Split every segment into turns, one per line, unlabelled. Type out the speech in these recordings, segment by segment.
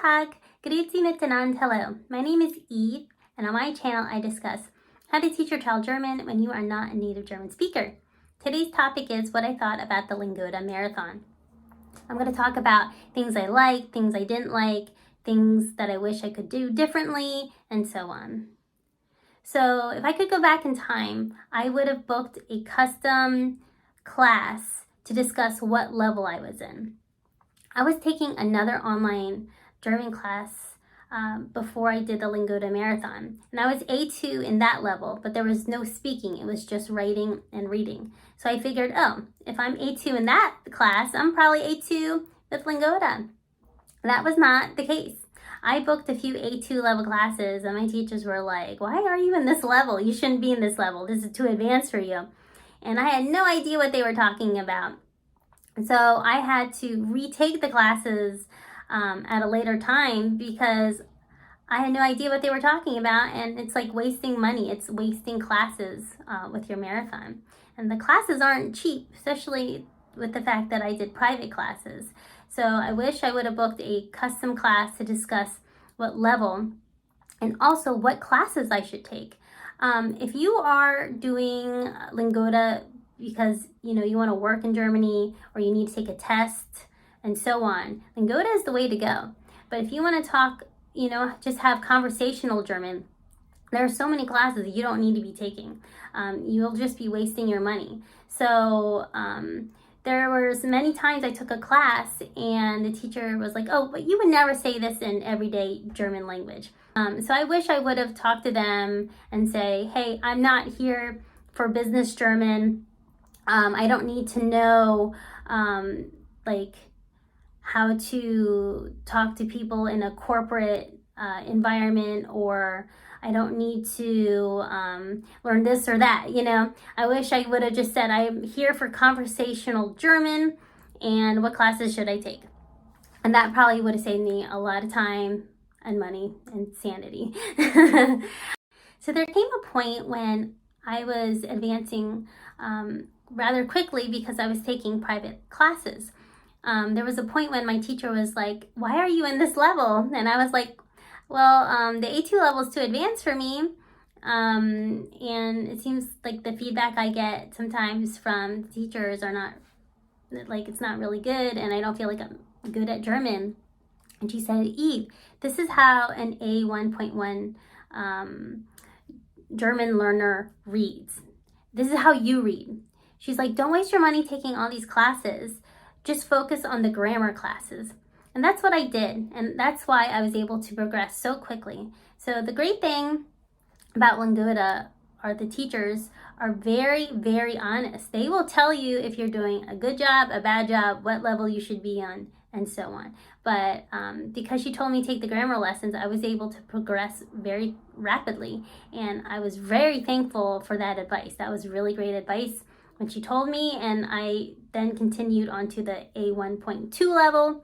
Tag, grüezi miteinander, hello. My name is Eve, and on my channel I discuss how to teach your child German when you are not a native German speaker. Today's topic is what I thought about the Lingoda Marathon. I'm going to talk about things I liked, things I didn't like, things that I wish I could do differently, and so on. So if I could go back in time, I would have booked a custom class to discuss what level I was in. I was taking another online German class before I did the Lingoda Marathon. And I was A2 in that level, but there was no speaking. It was just writing and reading. So I figured, oh, if I'm A2 in that class, I'm probably A2 with Lingoda. That was not the case. I booked a few A2 level classes and my teachers were like, why are you in this level? You shouldn't be in this level. This is too advanced for you. And I had no idea what they were talking about. So I had to retake the classes at a later time because I had no idea what they were talking about, and it's like wasting money. It's wasting classes with your marathon. And the classes aren't cheap, especially with the fact that I did private classes. So I wish I would have booked a custom class to discuss what level and also what classes I should take. If you are doing Lingoda because you want to work in Germany or you need to take a test and so on, Lingoda is the way to go. But if you want to talk, just have conversational German, there are so many classes you don't need to be taking. You'll just be wasting your money. So there was many times I took a class and the teacher was like, oh, but you would never say this in everyday German language. So I wish I would have talked to them and say, hey, I'm not here for business German. I don't need to know how to talk to people in a corporate environment, or I don't need to learn this or that, I wish I would have just said, I'm here for conversational German, and what classes should I take? And that probably would have saved me a lot of time and money and sanity. So there came a point when I was advancing rather quickly because I was taking private classes. There was a point when my teacher was like, why are you in this level? And I was like, well, the A2 level is too advanced for me. And it seems like the feedback I get sometimes from teachers are not, it's not really good, and I don't feel like I'm good at German. And she said, Eve, this is how an A1.1 German learner reads. This is how you read. She's like, don't waste your money taking all these classes. Just focus on the grammar classes. And that's what I did. And that's why I was able to progress so quickly. So the great thing about Lingoda are the teachers are very, very honest. They will tell you if you're doing a good job, a bad job, what level you should be on, and so on. But because she told me to take the grammar lessons, I was able to progress very rapidly. And I was very thankful for that advice. That was really great advice when she told me, and I then continued on to the A1.2 level,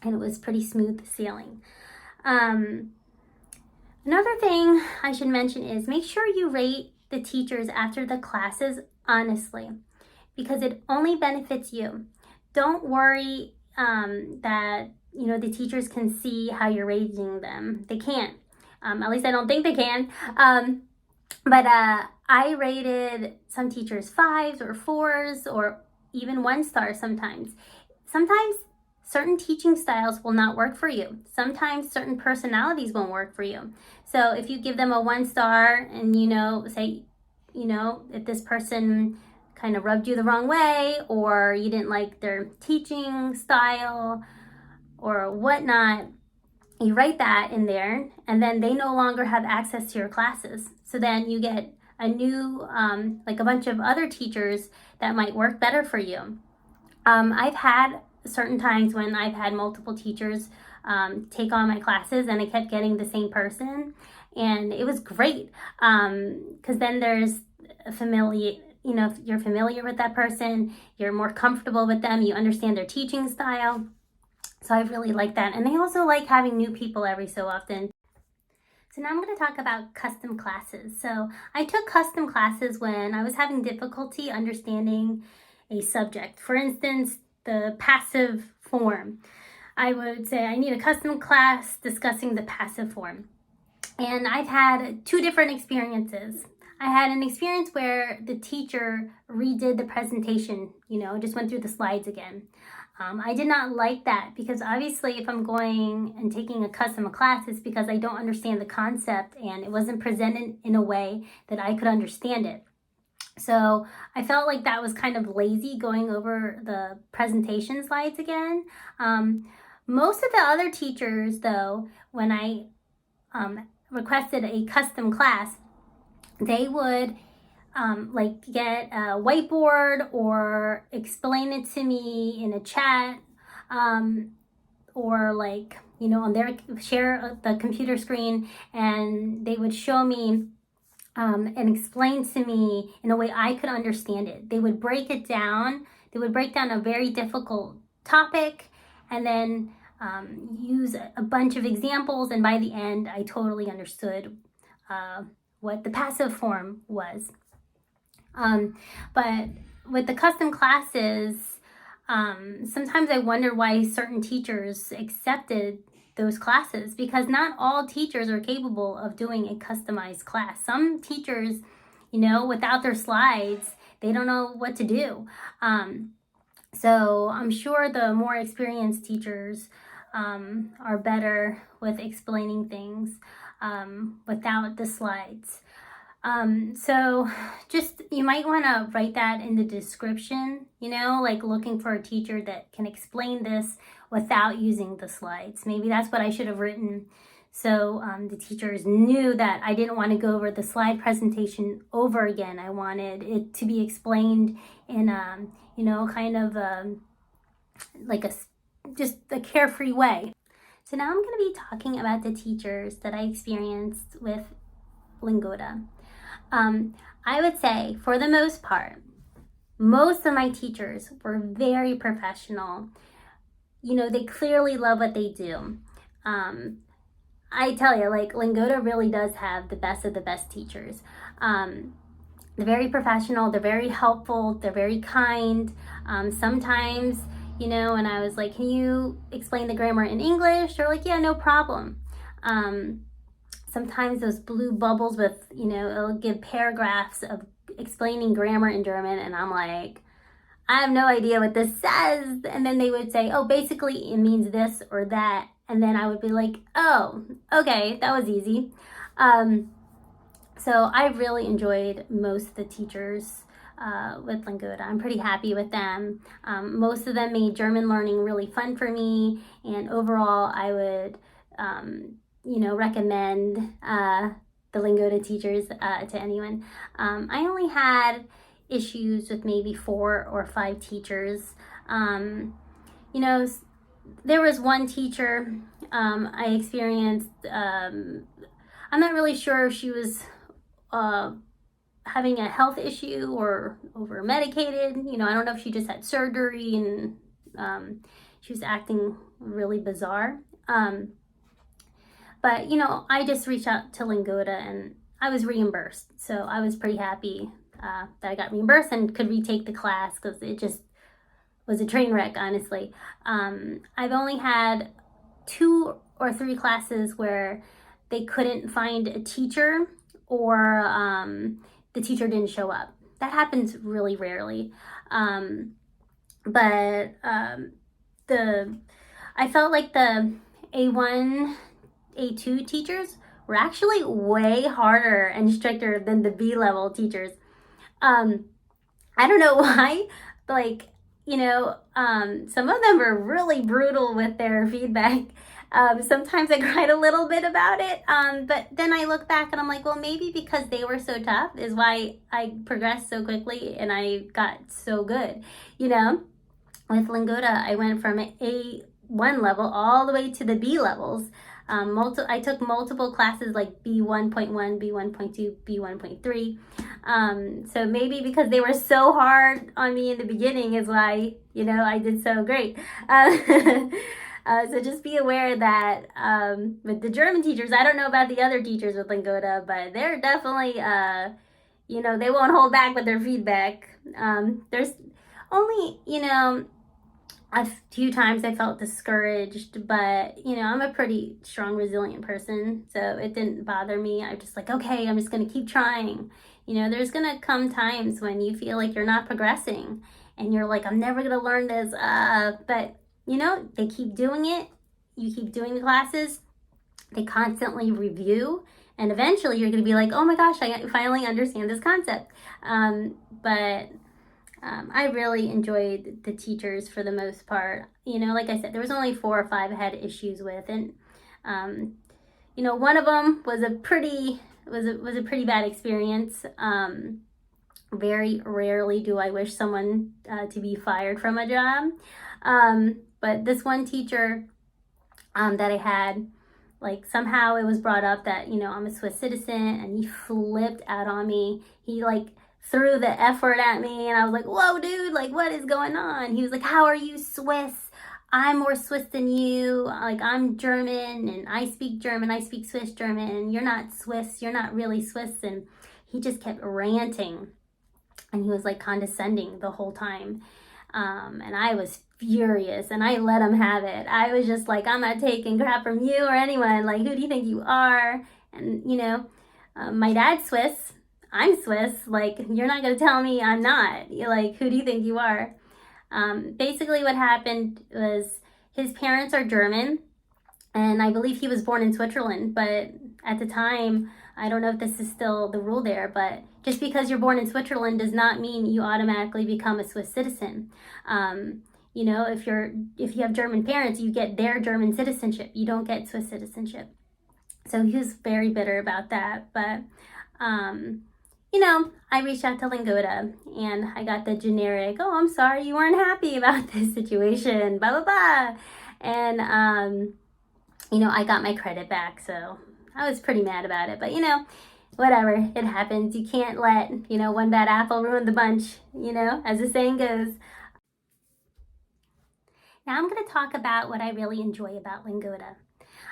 and it was pretty smooth sailing. Another thing I should mention is make sure you rate the teachers after the classes honestly, because it only benefits you. Don't worry that the teachers can see how you're rating them. They can't. At least I don't think they can. But I rated some teachers 5s or 4s or even 1 star sometimes. Sometimes certain teaching styles will not work for you. Sometimes certain personalities won't work for you. So if you give them a 1 star and say, if this person kind of rubbed you the wrong way, or you didn't like their teaching style or whatnot, you write that in there, and then they no longer have access to your classes. So then you get a new, a bunch of other teachers that might work better for you. I've had certain times when I've had multiple teachers take on my classes, and I kept getting the same person, and it was great because then there's a familiar. If you're familiar with that person, you're more comfortable with them, you understand their teaching style. So I really like that. And I also like having new people every so often. So now I'm going to talk about custom classes. So I took custom classes when I was having difficulty understanding a subject. For instance, the passive form. I would say I need a custom class discussing the passive form. And I've had two different experiences. I had an experience where the teacher redid the presentation, just went through the slides again. I did not like that because obviously if I'm going and taking a custom class, it's because I don't understand the concept and it wasn't presented in a way that I could understand it. So I felt like that was kind of lazy going over the presentation slides again. Most of the other teachers, though, when I requested a custom class, they would get a whiteboard or explain it to me in a chat, or on their share the computer screen, and they would show me and explain to me in a way I could understand it. They would break it down. They would break down a very difficult topic and then use a bunch of examples. And by the end, I totally understood what the passive form was. But with the custom classes, sometimes I wonder why certain teachers accepted those classes, because not all teachers are capable of doing a customized class. Some teachers, without their slides, they don't know what to do. So I'm sure the more experienced teachers are better with explaining things without the slides. So just, you might want to write that in the description, looking for a teacher that can explain this without using the slides. Maybe that's what I should have written. So the teachers knew that I didn't want to go over the slide presentation over again. I wanted it to be explained in, just a carefree way. So now I'm going to be talking about the teachers that I experienced with Lingoda. I would say, for the most part, most of my teachers were very professional. They clearly love what they do. I tell you, Lingoda really does have the best of the best teachers. They're very professional, they're very helpful, they're very kind. Sometimes, when I was like, can you explain the grammar in English? They're like, yeah, no problem. Sometimes those blue bubbles with, it'll give paragraphs of explaining grammar in German, and I'm like, I have no idea what this says. And then they would say, oh, basically it means this or that. And then I would be like, oh, okay, that was easy. So I really enjoyed most of the teachers with Lingoda. I'm pretty happy with them. Most of them made German learning really fun for me. And overall, I would, recommend the Lingoda teachers to anyone. I only had issues with maybe 4 or 5 teachers. There was one teacher I experienced, I'm not really sure if she was having a health issue or over medicated. I don't know if she just had surgery and she was acting really bizarre. But, I just reached out to Lingoda and I was reimbursed. So I was pretty happy that I got reimbursed and could retake the class, because it just was a train wreck, honestly. I've only had 2 or 3 classes where they couldn't find a teacher, or the teacher didn't show up. That happens really rarely. But I felt like the A1, A2 teachers were actually way harder and stricter than the B-level teachers. I don't know why, some of them were really brutal with their feedback. Sometimes I cried a little bit about it, but then I look back and I'm like, well, maybe because they were so tough is why I progressed so quickly and I got so good. With Lingoda, I went from A1 level all the way to the B levels. I took multiple classes like B1.1, B1.2, B1.3. So maybe because they were so hard on me in the beginning is why, I did so great. So just be aware that with the German teachers, I don't know about the other teachers with Lingoda, but they're definitely, they won't hold back with their feedback. There's only, a few times I felt discouraged, but I'm a pretty strong, resilient person, so it didn't bother me. I'm just like, okay, I'm just gonna keep trying. There's gonna come times when you feel like you're not progressing and you're like, I'm never gonna learn this, but they keep doing it. You keep doing the classes, they constantly review, and eventually you're gonna be like, oh my gosh, I finally understand this concept. But I really enjoyed the teachers for the most part. Like I said, there was only 4 or 5 I had issues with, and one of them was a pretty bad experience. Very rarely do I wish someone to be fired from a job, but this one teacher that I had, like, somehow it was brought up that I'm a Swiss citizen, and he flipped out on me. He like threw the F word at me, and I was like, whoa, dude, like, what is going on? He was like, how are you Swiss? I'm more Swiss than you. Like, I'm German, and I speak German. I speak Swiss German, and you're not Swiss. You're not really Swiss. And he just kept ranting, and he was like condescending the whole time. And I was furious, and I let him have it. I was just like, I'm not taking crap from you or anyone. Like, who do you think you are? And my dad's Swiss. I'm Swiss. Like, you're not gonna tell me I'm not. You're like, who do you think you are? Basically what happened was his parents are German, and I believe he was born in Switzerland, but at the time, I don't know if this is still the rule there, but just because you're born in Switzerland does not mean you automatically become a Swiss citizen. If you have German parents, you get their German citizenship. You don't get Swiss citizenship. So he was very bitter about that, but I reached out to Lingoda, and I got the generic, oh, I'm sorry you weren't happy about this situation, blah, blah, blah. And, I got my credit back, so I was pretty mad about it. But, whatever, it happens. You can't let, one bad apple ruin the bunch, as the saying goes. Now I'm going to talk about what I really enjoy about Lingoda.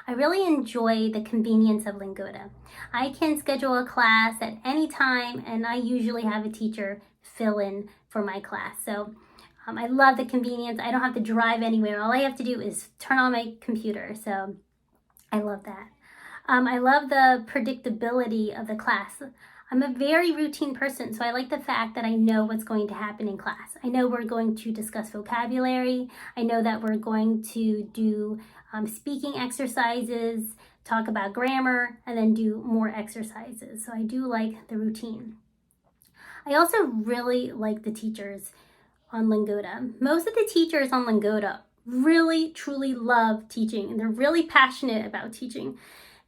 I really enjoy the convenience of Lingoda. I can schedule a class at any time, and I usually have a teacher fill in for my class. So I love the convenience. I don't have to drive anywhere. All I have to do is turn on my computer. So I love that. I love the predictability of the class. I'm a very routine person, so I like the fact that I know what's going to happen in class. I know we're going to discuss vocabulary. I know that we're going to do speaking exercises, talk about grammar, and then do more exercises. So I do like the routine. I also really like the teachers on Lingoda. Most of the teachers on Lingoda really, truly love teaching, and they're really passionate about teaching.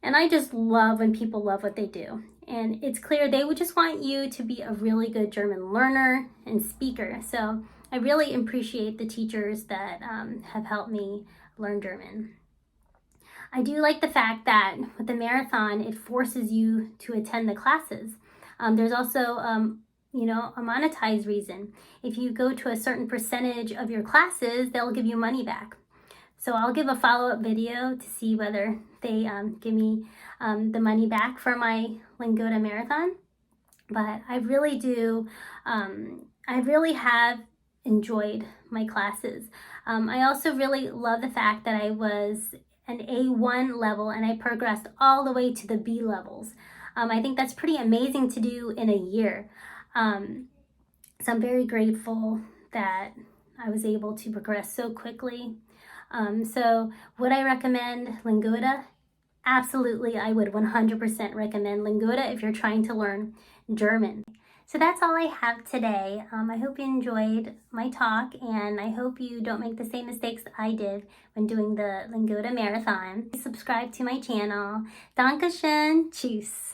And I just love when people love what they do. And it's clear they would just want you to be a really good German learner and speaker. So I really appreciate the teachers that have helped me learn German. I do like the fact that with the marathon, it forces you to attend the classes. There's also, a monetized reason. If you go to a certain percentage of your classes, they'll give you money back. So I'll give a follow-up video to see whether they give me the money back for my Lingoda Marathon. But I really do, I really have enjoyed my classes. I also really love the fact that I was an A1 level and I progressed all the way to the B levels. I think that's pretty amazing to do in a year. So I'm very grateful that I was able to progress so quickly. So would I recommend Lingoda? Absolutely, I would 100% recommend Lingoda if you're trying to learn German. So that's all I have today. I hope you enjoyed my talk, and I hope you don't make the same mistakes that I did when doing the Lingoda Marathon. Subscribe to my channel. Dankeschön. Tschüss.